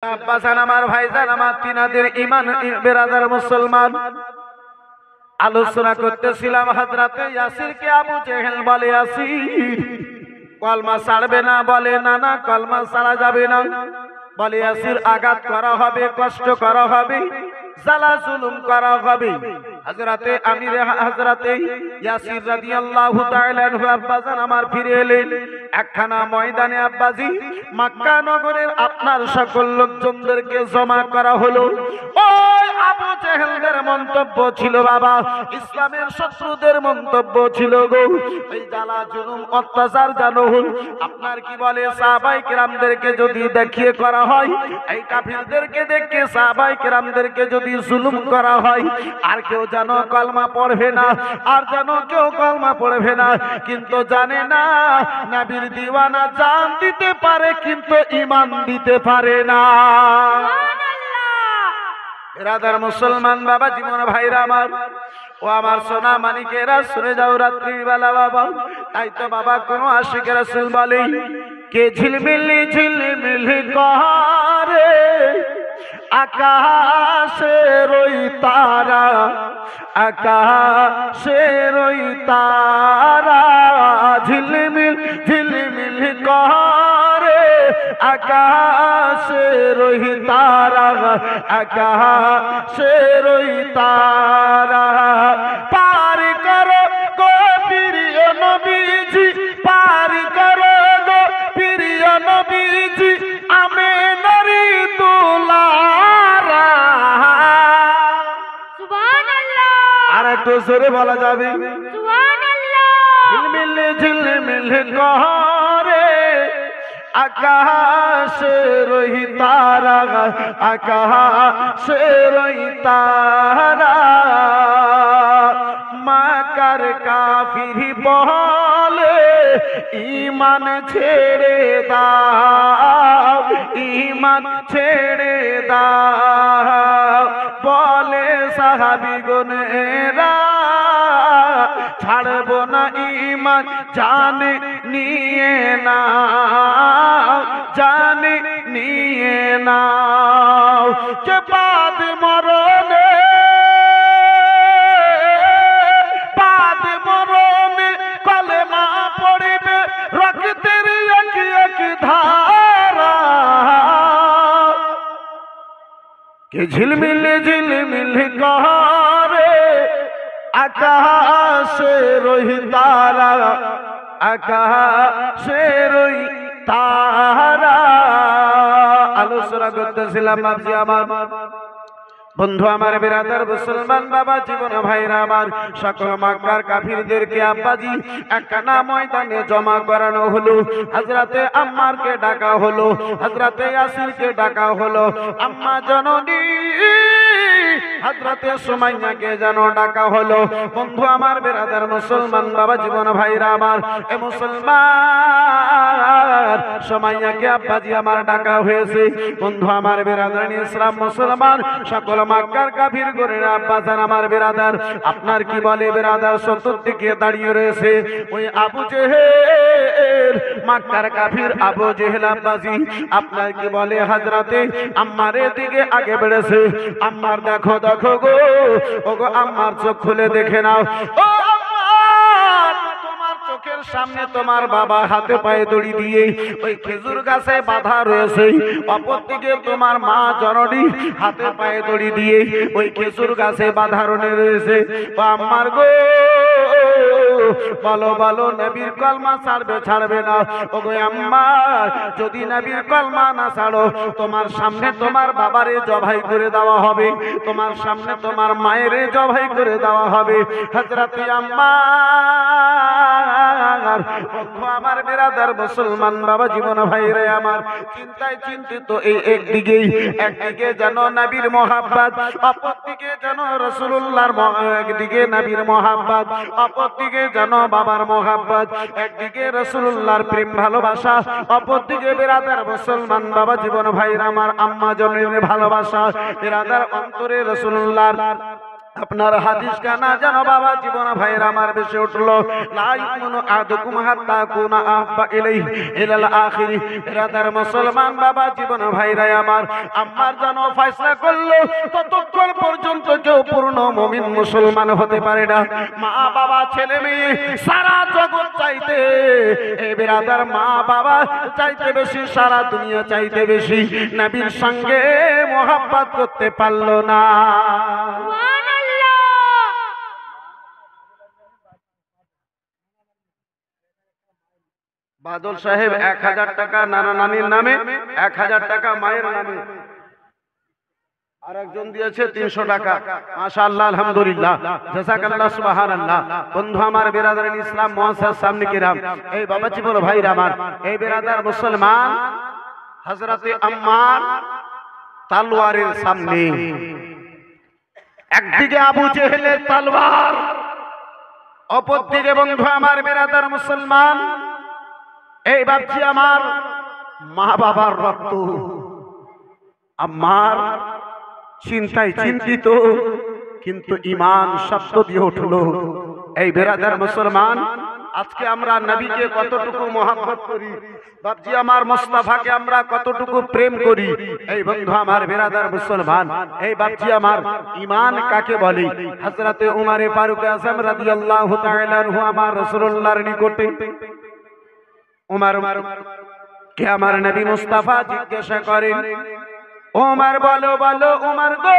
আব্বাসান আমার ভাইজান আমার তিনাদের ঈমান বেরাদার মুসলমান আলোচনা করতেছিলাম হযরতে ইয়াসিরকে আবু জেহেল বলে ইয়াসির কলমা ছাড়বে না, বলে না না কলমা ছাড়া যাবে না। বলে ইয়াসির আঘাত করা হবে, কষ্ট করা হবে, জালা জুলুম করা হবে। হযরতে আমির হযরতে ইয়াসির রাদিয়াল্লাহু তাআলা আনহু আব্বাজান আমার ফিরে এলেন একখানা ময়দানে। আব্বাজি মক্কা নগরের আপনার সকল লোকজনদেরকে জমা করা হলো। ওই আবু জেহেলদের মন্তব্য ছিল বাবা, ইসলামের শত্রুদের মন্তব্য ছিল গো এই জালা জুলুম অত্যাচার জানো হল। আপনার কি বলে সাহাবায়ে কেরামদেরকে যদি দেখিয়ে করা হয়, এই কাফিরদেরকে দেখে সাহাবায়ে কেরামদেরকে যদি জুলুম করা হয়, আর কেউ যেন কলমা পড়বে না, আর যেন কেউ কলমা পড়বে না। কিন্তু জানে না নবীর দিওয়ানা জান দিতে পারে কিন্তু ঈমান দিতে পারে না। বেরাদার মুসলমান বাবা জীবন ভাইরা আমার, ও আমার সোনা মানিকেরা শুনে যাও রাত্রির বেলা বাবা। তাই তো বাবা কোন আশিক রাসূল বলে কে ঝিলমিলি ঝিলমিলি করে আকাশের ওই তারা, আকাশের ওই তারা ঝিলমিল ঝিলমিল করে আকাশের ওই তারা, আকাশের ওই তারা পার করো গো প্রিয় নবীজি, পার করো গো প্রিয় নবীজি আমিনারি দুলারা। সুবহানাল্লাহ, আর একটু জোরে বলা যাবে সুবহানাল্লাহ। ঝিলমিল ঝিলমিল করে আকাশের ওই তারা, আকাশের ওই তারা মাকার কাফির বলে ঈমান ছেড়ে দাও, ঈমান ছেড়ে দাও। বলে সাহাবীগণেরা ছাড়বো না ঈমান জানে নিয়ে নাও, জানে নিয়ে নাও। যে বাদ মরণে, বাদ মরণে কলেমা পড়িবে রক্তের এক এক ধারা। কে ঝিলমিল ঝিলমিল করে আকাশের ওই তারা, আকাশের ওই তারা। আলোচনা করতেছিলাম বাবজি আমার, বন্ধু আমার, বেরাদার মুসলমান বাবা জীবন ভাইরা আমার, সকল মক্কার কাফিরদেরকে আব্বাজি একখানা ময়দানে জমা করানো হলো। হযরতে আম্মারকে ডাকা হলো, হযরতে ইয়াসিরকে ডাকা হলো, আম্মা জননী হযরতে সুমাইয়াকে যেন ডাকা হলো। বন্ধু আমার, বেরাদার মুসলমান বাবা জীবন ভাইরা আমার, এ মুসলমান সুমাইয়াকে আব্বাজি আমার ডাকা হয়েছে। বন্ধু আমার, বেরাদার ইসলাম মুসলমান সকল মক্কার কাফির করে আব্বাজান আমার বেরাদার, আপনার কি বলে বেরাদার চতুর্দিকে দাঁড়িয়ে রয়েছে ওই আবু জেহেল, মক্কার কাফির আবু জেহেল আব্বাজি আপনার কি বলে হযরতে আম্মারের দিকে আগে বেড়েছে। আম্মার দেখো দেখো গো, ও গো আম্মার চোখ খুলে দেখে নাও। ও আম্মার, তোমার চোখের সামনে তোমার বাবা হাতে পায়ে দড়ি দিয়ে ওই খেজুর গাছে বাঁধা রয়েছে, অপরদিকে তোমার মা জননী হাতে পায়ে দড়ি দিয়ে ওই খেজুর গাছে বাঁধা রয়েছে। ও আম্মার গো, বলো বলো নবীর কলমা ছাড়বে ছাড়বে না? ও গো আম্মা, যদি নবীর কলমা না ছাড়ো তোমার সামনে তোমার বাবারে জবাই করে দেওয়া হবে, তোমার সামনে তোমার মায়ের জবাই করে দেওয়া হবে। হযরতে আম্মা আমার বেরাদার মুসলমান বাবা জীবন ভাইরে আমার, চিন্তায় চিন্তিত এই একদিকে যেন নবীর মহাব্বত, অপরদিকে যেন রাসূলুল্লাহর, একদিকে নবীর মহাব্বত, অপরদিকে যেন বাবার মহাব্বত, একদিকে রাসূলুল্লাহর প্রেম ভালোবাসা, অপরদিকে বেরাদার মুসলমান বাবা জীবন ভাইরা আমার আম্মা জননীর ভালোবাসা, বেরাদার অন্তরে রাসূলুল্লাহর আপনার হাদিস কানা যেন বাবা জীবন ভাইয়ের আমার বেশি উঠলো লা ইউমিনু আহাদুকুম হাত্তা কুনা আহাব্বা ইলাইহি ইলাল আখিরি। রাদার মুসলমান বাবা জীবন ভাইরা আমার আমার যেন ফয়সালা করলো ততক্ষণ পর্যন্ত কেউ পূর্ণ মুমিন মুসলমান হতে পারে না। মা বাবা ছেলে মেয়ে সারা জগৎ চাইতে এই বিরাদার মা বাবা চাইতে বেশি সারা দুনিয়া চাইতে বেশি নবীর সঙ্গে মোহাব্বত করতে পারলো না। বাদল সাহেব 1000 টাকা নানা নানির নামে, 1000 টাকা মায়ের নামে, আর একজন দিয়েছে 300 টাকা। মাশাআল্লাহ, আলহামদুলিল্লাহ, জাযাকাল্লাহ, সুবহানাল্লাহ। বন্ধু আমার বিরাদারিন ইসলাম মুআসসাস সামনে কিরাম, এই বাবা জীবন ভাইরা আমার, এই বিরাদার মুসলমান হযরতে আম্মার তলোয়ারের সামনে একদিকে আবু জেহেলের তলোয়ার, অপরদিকে বন্ধু আমার বিরাদার মুসলমান এই বাপজি আমার মা বাবার রক্ত। আম্মার চিন্তায় চিন্তিত, কিন্তু ঈমান শব্দ দিয়ে উঠলো। এই বিরাদার মুসলমান আজকে আমরা নবীকে কতটুকু মহব্বত করি, বাপজি আমার মুস্তাফাকে আমরা কতটুকু প্রেম করি। এই বন্ধু আমার বিরাদার মুসলমান, এই বাপজি আমার ঈমান কাকে বলে? হযরতে উমর ফারুক আযম রাদিয়াল্লাহু তাআলা আনহু আমার রাসূলুল্লাহর নিকটে উমর কে আমার নবী মুস্তাফা জিজ্ঞাসা করেন, উমর বলো বলো উমর গো,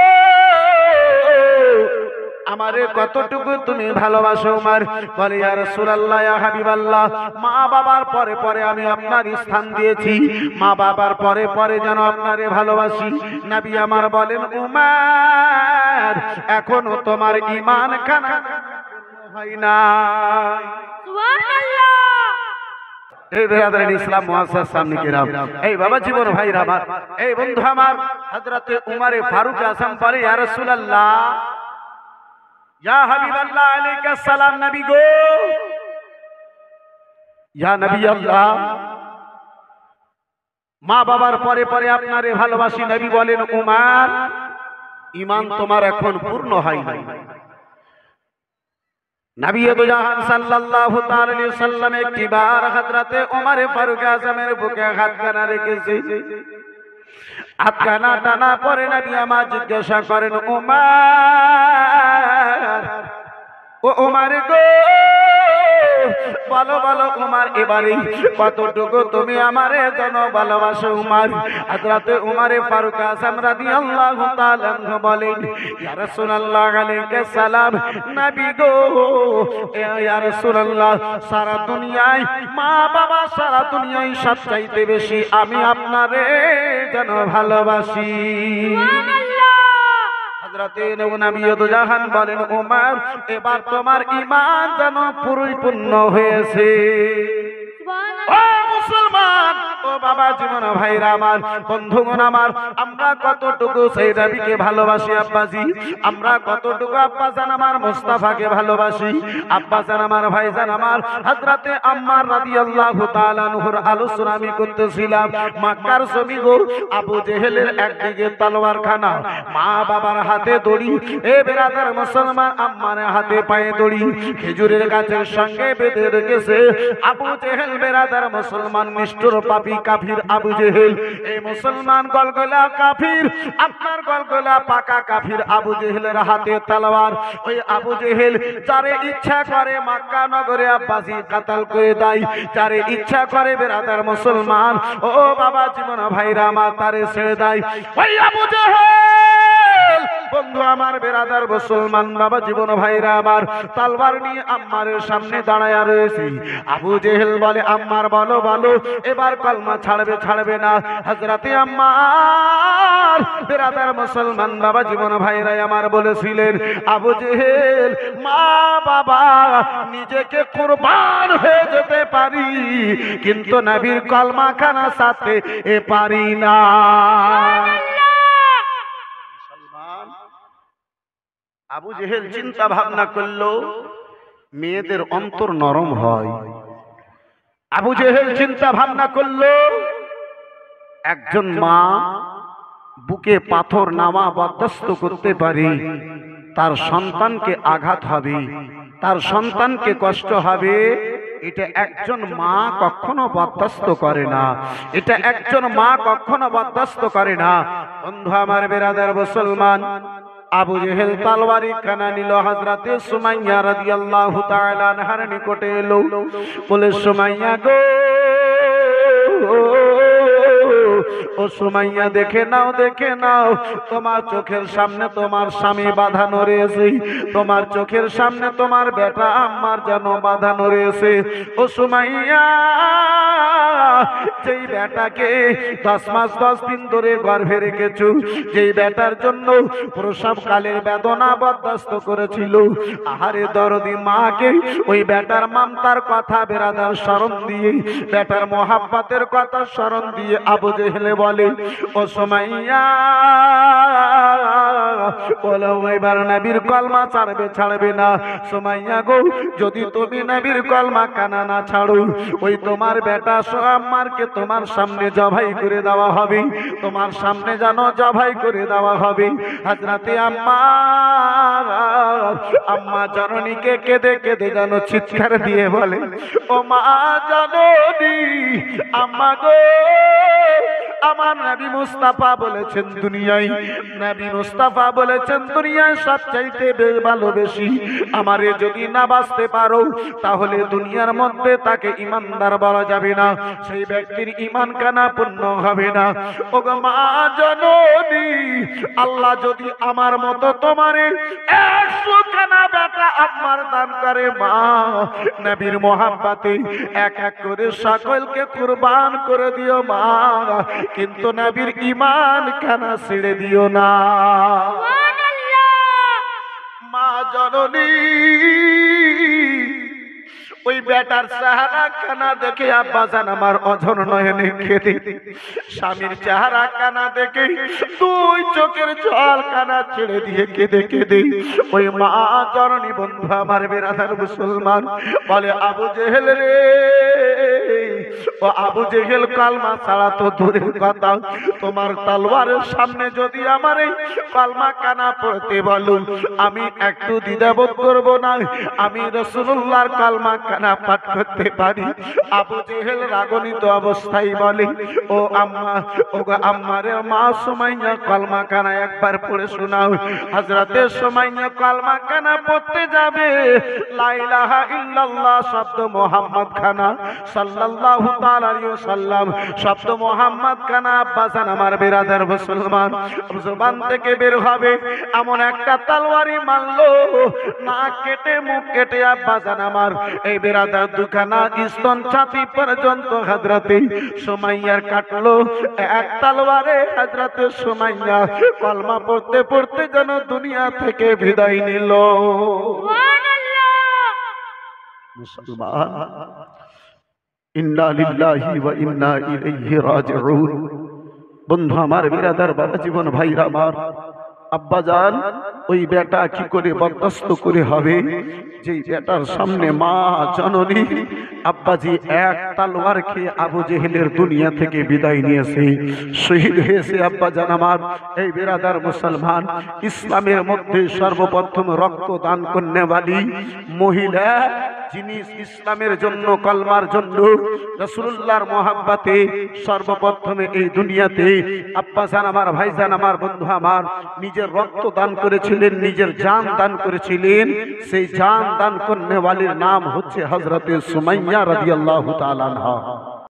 আমারে কতটুকু তুমি ভালোবাসো? উমর বলে, ইয়া রাসূলুল্লাহ, ইয়া হাবিবাল্লাহ, মা বাবার পরে পরে আমি আপনার স্থান দিয়েছি, মা বাবার পরে পরে যেন আপনারে ভালোবাসি। নবী আমার বলেন, উমর এখনো তোমার ঈমান খানা হয় না। সুবহানাল্লাহ। এই বিরাদারিন ইসলাম মুআসসাস সামনে কিরাম, এই বাবা জীবন ভাইরা আমার, এই বন্ধু আমার হযরতে উমর ফারুক আযম বলে, ইয়া রাসূলুল্লাহ, ইয়া হাবিবাল্লাহ আলাইহিস সালাম, নবী গো, ইয়া নবী আল্লাহ, মা বাবার পরে পরে আপনারে ভালোবাসি। নবী বলেন, উমর ঈমান তোমার এখন পূর্ণ হয় নাই। নবী দু জাহান সাল্লাল্লাহু তাআলা আলাইহি ওয়াসাল্লাম একটিবার হযরতে উমর ফারুক আযমের বুকে হাতখানা রেখেছে। হাতখানা টানা পরে নবী আমার জিজ্ঞাসা করেন, উমর, ও উমর গো, বলো বলো উমর, এবারে কতটুকু তুমি আমারে যেন ভালোবাসো? উমর হযরতে উমর ফারুক আযম রাদিয়াল্লাহু তাআলা আনহু বলেন, ইয়া রাসূলুল্লাহ আলাইহিস সালাম, নবী গো, ইয়া রাসূলুল্লাহ, সারা দুনিয়ায় মা বাবা সারা দুনিয়ায় সবচাইতে বেশি আমি আপনারে যেন ভালোবাসি। হযরতে নবী দু জাহান বলেন, উমর এবার তোমার ঈমান যেন পরিপূর্ণ হয়েছে। ও মুসলমান, ও বাবা জীবন ভাইরা আমার, বন্ধুগণ আমার, আমরা কতটুকু সেই নবীকে ভালোবাসি আব্বাজি? আমরা কতটুকু আব্বাজান আমার মুস্তাফাকে ভালোবাসি? আব্বাজান আমার, ভাইজান আমার, হযরতে আম্মার রাদিয়াল্লাহু তাআলা আনহুর আলোচনা আমি করতেছিলাম। মক্কার জমি গো, আবু জেহেলের একদিকে তলোয়ার খানা, মা বাবার হাতে দড়ি, এ বিরাদার মুসলমান আম্মার হাতে পায়ে দড়ি, খেজুরের গাছের সঙ্গে বেঁধে রেখেছে আবু জেহেল। বিরাদার মুসলমান নিষ্ঠুর পাপী কাফির আবু জেহেল, এই মুসলমান গলগলা কাফির, আপনার গলগলা পাকা কাফির আবু জেহেলের হাতে তলোয়ার। ওই আবু জেহেল যারে ইচ্ছা করে মক্কা নগরে আব্বাসী কাতাল করে দেয়, যারে ইচ্ছা করে বিরাদার মুসলমান, ও বাবা জীবন ভাইরা আমার, তারে ছেড়ে দেয়। ওই আবু জেহেল বন্ধু আমার বিরাদার মুসলমান বাবা জীবন ভাইরা আমার, তলোয়ার নিয়ে আম্মারের সামনে দাঁড়ায়া রয়েছে। আবু জেহেল বলে, আম্মার বলো বলো, এবার কলমা ছাড়বে ছাড়বে না? হযরতে আম্মার বিরাদার মুসলমান বাবা জীবন ভাইরা আমার বলেছিলেন, আবু জেহেল, মা বাবা নিজেকে কুরবান হয়ে যেতে পারি, কিন্তু নবীর কলমা খানা সাথে পারি না। আবু জেহেল চিন্তা ভাবনা করলো, মেয়েদের অন্তর নরম হয়। আবু জেহেল চিন্তা ভাবনা করলো, একজন মা বুকে পাথর নামা বরদাস্ত করতে পারে, তার সন্তানকে আঘাত হবে, তার সন্তানকে কষ্ট হবে, এটা একজন মা কখনো বরদাস্ত করে না, এটা একজন মা কখনো বরদাস্ত করে না। বন্ধু আমার বেরাদার মুসলমান, আবু জেহেল তরবারি খানা নিল, হযরতে সুমাইয়া রাদিয়াল্লাহু তাআলা আনহার নিকটে এলো, বলে সুমাইয়া গো, ও সুমাইয়া দেখে নাও, দেখে নাও, তোমার চোখের সামনে তোমার স্বামী বাঁধানো রয়েছে, তোমার চোখের সামনে তোমার বেটা আম্মার যেন বাঁধানো রয়েছে। ও সুমাইয়া, যেই বেটাকে 10 মাস 10 দিন ধরে গর্ভে রেখেছো, যেই বেটার জন্য প্রসবকালের বেদনা বরদাস্ত করেছিল, আহারে দরদি মাকে ওই বেটার মামতার কথা বেরাদার স্মরণ দিয়ে, বেটার মোহাব্বতের কথা স্মরণ দিয়ে আবু জেহেলে বলে, ও সুমাইয়া, বলো এবার নবীর কলমা ছাড়বে ছাড়বে না? সুমাইয়া গো, যদি তুমি নবীর কলমা কানা না ছাড়ো, ওই তোমার বেটা আম্মারকে তোমার সামনে জবাই করে দেওয়া হবে, তোমার সামনে যেন জবাই করে দেওয়া হবে। হযরতে আম্মা জননীকে কেঁদে কেঁদে যেন চিৎকার দিয়ে বলে, ও মা জননী, আম্মা গো, আমার নবী মুস্তাফা বলেছেন দুনিয়ায়, নবী মুস্তাফা বলেছেন দুনিয়ায় সবচাইতে ভালোবেসি আমারে যদি না বাঁচতে পারো, তাহলে দুনিয়ার মধ্যে তাকে ঈমানদার বলা যাবে না, সেই ব্যক্তির ঈমান কানা পূর্ণ হবে না। ও গো মা জননী, আল্লাহ যদি আমার মতো তোমারে 100 খানা বেটা আম্মার দান করে, মা নবীর মোহাব্বতে এক এক করে সকলকে কুরবান করে দিও মা, কিন্তু নবীর ঈমান খানা ছেড়ে দিও না। মা জননী ওই বেটার চেহারা কানা দেখে আব্বাজান আমার অঝর নয়নে কেঁদে, স্বামীর চেহারা কানা দেখে 2 চোখের জল কানা ছেড়ে দিয়ে কেঁদে কেঁদে ওই মা জননী, বন্ধু আমার বেরাদার মুসলমান, বলে আবু জেহেল রে, ও আবু জেহেল, কালমা ছাড়া তো দূরের কথা, তোমার তলোয়ারের সামনে যদি আমার এই কালমা কানা পড়তে বলো, আমি একটু দ্বিধাবোধ করব না, আমি রাসূলুল্লাহর কালমা কানা পাঠ করতে পারি। আবু জেহেল রাগনিত অবস্থায় বলে, ও আম্মা, ও গো আম্মারে মা সুমাইয়া, কালমা কানা একবার পড়ে শোনাও। হযরতে সুমাইয়া কালমা কানা পড়তে যাবে, লা ইলাহা ইল্লাল্লাহ শব্দ, মুহাম্মদ খানা সাল্লাল্লাহু তাআলা আলাইহি ওয়াসাল্লাম শব্দ, মুহাম্মদ খানা আব্বাসান আমার বেরাদার মুসলমান জবান থেকে বের হবে, এমন একটা তলোয়ারি মারলো, না কেটে মুখ কেটে আব্বাসান আমার এই বেরাদার দুখানা স্তন ছাতি পর্যন্ত হযরতে সুমাইয়ার কাটলো এক তলোয়ারে। হযরতে সুমাইয়া কলমা পড়তে পড়তে যেন দুনিয়া থেকে বিদায় নিল। মুসলমান, ইন্না লিল্লাহি ওয়া ইন্না ইলাইহি রাজিউন। বন্ধু আমার বিরাদার বাবা জীবন ভাইরা আমার, আব্বাজান ওই বেটা কি করে বরদাস্ত করে হবে, যেই বেটার সামনে মা জননী আব্বাজি এক তলোয়ার খেয়ে আবু জেহেলের দুনিয়া থেকে বিদায় নিয়েছে, শহীদ হয়েছে। আব্বাজান আমার এই বিরাদার মুসলমান, ইসলামের মধ্যে সর্বপ্রথম রক্ত দান করনেওয়ালি মহিলা, যিনি ইসলামের জন্য, কলমার জন্য, রাসূলুল্লাহর মোহাব্বতে সর্বপ্রথমে এই দুনিয়াতে আব্বাজান আমার, ভাইজান আমার, বন্ধু আমার, নিজের রক্ত দান করেছিলেন, নিজের জান দান করেছিলেন। সেই জান দান করনেওয়ালির নাম হচ্ছে হযরতে সুমাইয়া রাদিয়াল্লাহু তাআলা আনহা।